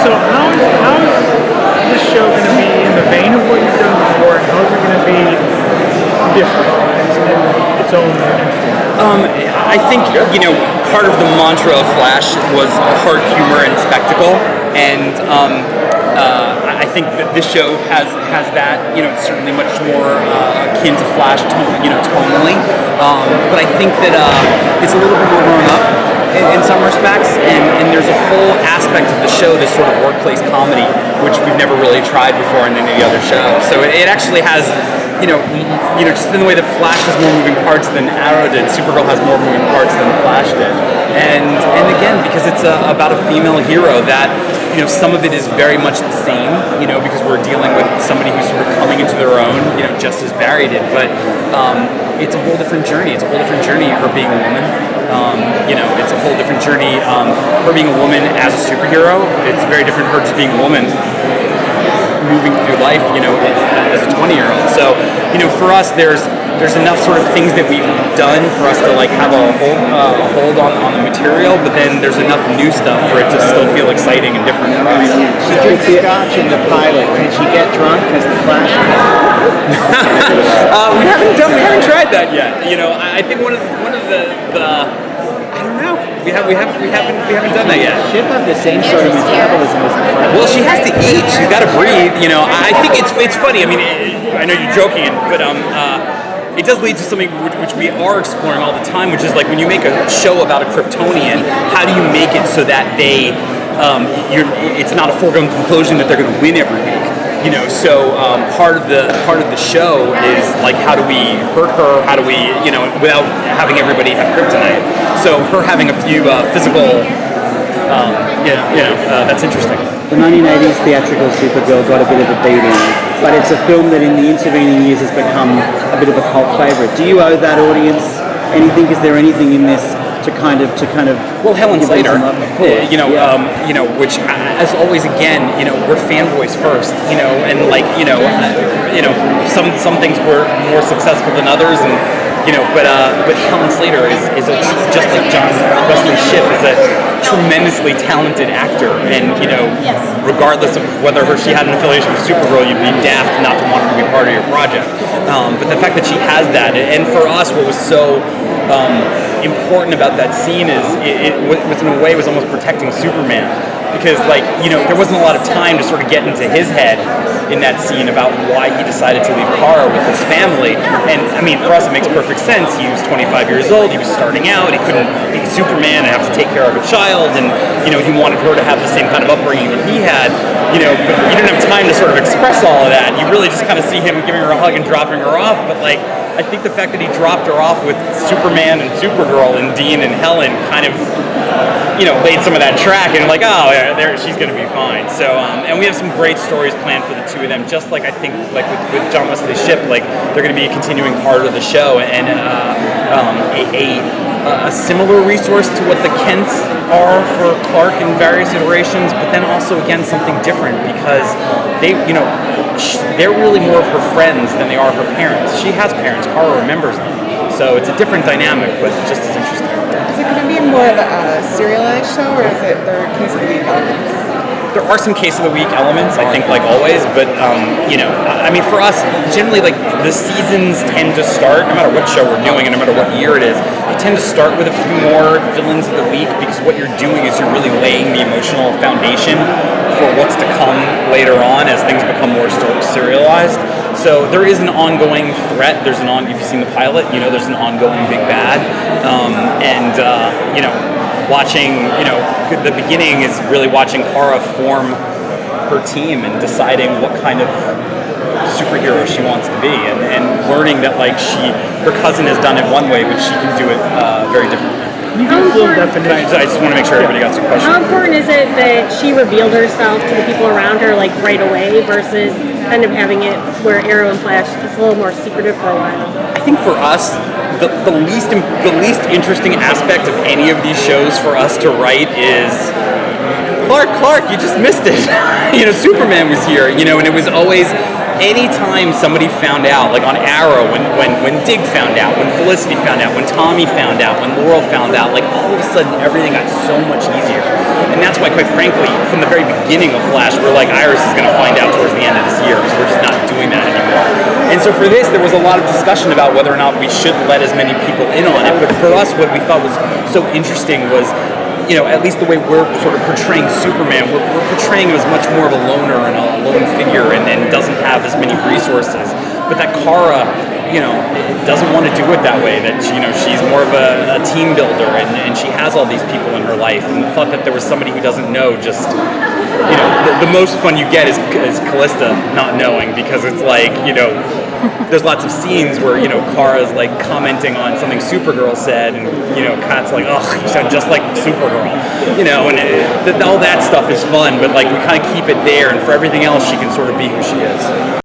So how's this show going to be in the vein of what you've done before, and how's it going to be different in its own entity? I think, part of the mantra of Flash was hard humor and spectacle, and I think that this show has that. It's certainly much more akin to Flash, tonally. But I think that it's a little bit more grown up in some respects, and there's a whole aspect of the show, this sort of workplace comedy, which we've never really tried before in any other show. So it actually has, just in the way that Flash has more moving parts than Arrow did, Supergirl has more moving parts than Flash did. And again, because it's about a female hero, that some of it is very much the same, because we're dealing with somebody who's sort of coming into their own, just as Barry did. But it's a whole different journey. It's a whole different journey, her being a woman. It's a whole different journey, her being a woman as a superhero. It's very different, her just being a woman moving through life, as a 20-year-old. So, for us, there's enough sort of things that we've done for us to have a hold on the material, but then there's enough new stuff for it to still feel exciting and different for us. She drinks scotch in the pilot. Can she get drunk as the Flash? We haven't tried that yet. I think one of the I don't know. We haven't done that yet. She'll have the same sort of metabolism as the Flash. Well, she has to eat. She's got to breathe. I think it's funny. I mean, I know you're joking, but it does lead to something which we are exploring all the time, which is like when you make a show about a Kryptonian, how do you make it so that they, it's not a foregone conclusion that they're going to win every week. So part of the show is like, how do we hurt her? How do we, without having everybody have kryptonite? So her having a few physical, that's interesting. The 1980s theatrical Supergirl got a bit of a beating, but it's a film that in the intervening years has become a bit of a cult favourite. Do you owe that audience anything? Is there anything in this to kind of well, Helen Slater, which as always, again, we're fanboys first, and some things were more successful than others, and but Helen Slater is just like John Wesley Shipp, is a tremendously talented actor, and regardless of whether she had an affiliation with Supergirl, you'd be daft not to want her to be part of your project. But the fact that she has that, and for us, what was so important about that scene is it was in a way was almost protecting Superman, because there wasn't a lot of time to sort of get into his head in that scene about why he decided to leave Kara with his family. And I mean, for us, it makes perfect sense. He was 25 years old. He was starting out. He couldn't be Superman and have to take care of a child, and he wanted her to have the same kind of upbringing that he had. But you didn't have time to sort of express all of that. You really just kind of see him giving her a hug and dropping her off. But I think the fact that he dropped her off with Superman and Supergirl and Dean and Helen kind of, laid some of that track, and there she's going to be fine. So, and we have some great stories planned for the two of them. Just like I think, with John Wesley Shipp, they're going to be a continuing part of the show, and a similar resource to what the Kents are for Clark in various iterations, but then also again something different, because they're really more of her friends than they are her parents. She has parents. Kara remembers them, so it's a different dynamic, but just as interesting. Is it going to be more of a serialized show, or is it their case of the week elements? There are some case of the week elements, I think, like always, but I mean, for us, generally, the seasons tend to start, no matter what show we're doing and no matter what year it is, you tend to start with a few more villains of the week, because what you're doing is you're really laying the emotional foundation for what's to come later on as things become more serialized. So there is an ongoing threat. If you've seen the pilot, there's an ongoing big bad, watching, the beginning is really watching Kara form her team and deciding what kind of superhero she wants to be, and learning that her cousin has done it one way, but she can do it very differently. I just want to make sure everybody got some questions. How important is it that she revealed herself to the people around her right away, versus kind of having it where Arrow and Flash is a little more secretive for a while? I think for us, the least interesting aspect of any of these shows for us to write is Clark, you just missed it. Superman was here, and it was always anytime somebody found out, like on Arrow, when Dig found out, when Felicity found out, when Tommy found out, when Laurel found out, like all of a sudden everything got so much easier. And that's why, quite frankly, from the very beginning of Flash, we're like, Iris is going to find out towards the end of this year because we're just not doing that anymore. And so for this, there was a lot of discussion about whether or not we should let as many people in on it. But for us, what we thought was so interesting was, you know, at least the way we're sort of portraying Superman, we're portraying him as much more of a loner and a lone figure and doesn't have as many resources. But that Kara, you know, doesn't want to do it that way. That, you know, she's more of a team builder and she has all these people in her life. And the thought that there was somebody who doesn't know, just, you know, the most fun you get is Callista not knowing, because it's like, you know, there's lots of scenes where, you know, Kara's like commenting on something Supergirl said, and, you know, Kat's like, "Oh, you sound just like Supergirl," you know, and all that stuff is fun, but like we kind of keep it there, and for everything else, she can sort of be who she is.